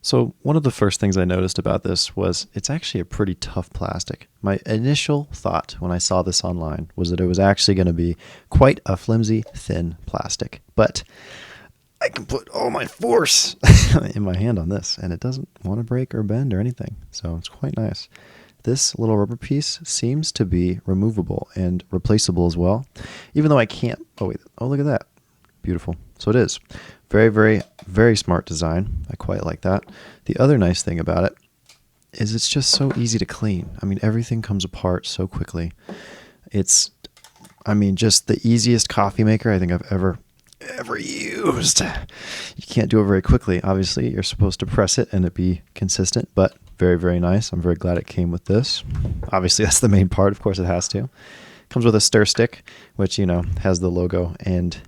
So one of the first things I noticed about this was it's actually a pretty tough plastic. My initial thought when I saw this online was that it was actually going to be quite a flimsy, thin plastic. But I can put all my force in my hand on this, and it doesn't want to break or bend or anything. So it's quite nice. This little rubber piece seems to be removable and replaceable as well, even though I can't. Oh, wait. Oh, look at that. Beautiful. So it is. Very, very, very smart design. I quite like that. The other nice thing about it is it's just so easy to clean. I mean, everything comes apart so quickly. It's, just the easiest coffee maker I think I've ever used. You can't do it very quickly. Obviously, you're supposed to press it and it be consistent, but very, very nice. I'm very glad it came with this. Obviously, that's the main part. Of course, it has to. Comes with a stir stick, which, has the logo and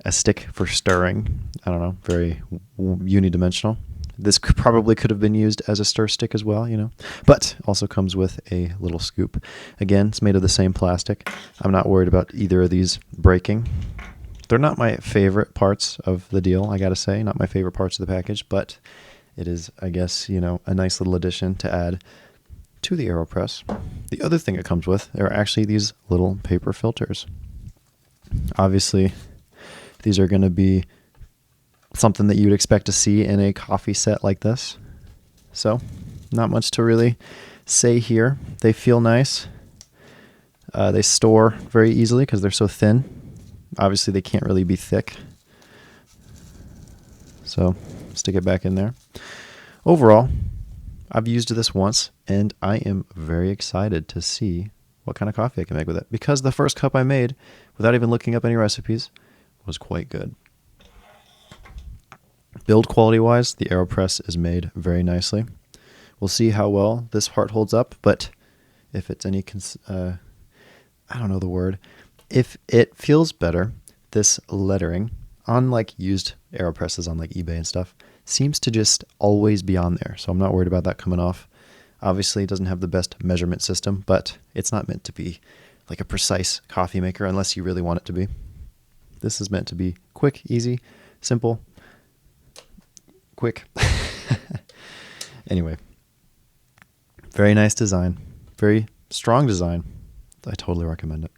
a stick for stirring. I don't know, very unidimensional. This probably could have been used as a stir stick as well, but also comes with a little scoop. Again, it's made of the same plastic. I'm not worried about either of these breaking. They're not my favorite parts of the deal, I gotta say, not my favorite parts of the package, but it is, I guess, a nice little addition to add to the AeroPress. The other thing it comes with are actually these little paper filters. Obviously, these are going to be something that you'd expect to see in a coffee set like this. So, not much to really say here. They feel nice. They store very easily because they're so thin. Obviously, they can't really be thick. So, stick it back in there. Overall, I've used this once, and I am very excited to see what kind of coffee I can make with it. Because the first cup I made, without even looking up any recipes, was quite good. Build quality-wise, the AeroPress is made very nicely. We'll see how well this part holds up, but if it's any, I don't know the word, if it feels better, this lettering, on used AeroPresses on eBay and stuff, seems to just always be on there. So I'm not worried about that coming off. Obviously, it doesn't have the best measurement system, but it's not meant to be like a precise coffee maker unless you really want it to be. This is meant to be quick, easy, simple, quick. Anyway, very nice design, very strong design. I totally recommend it.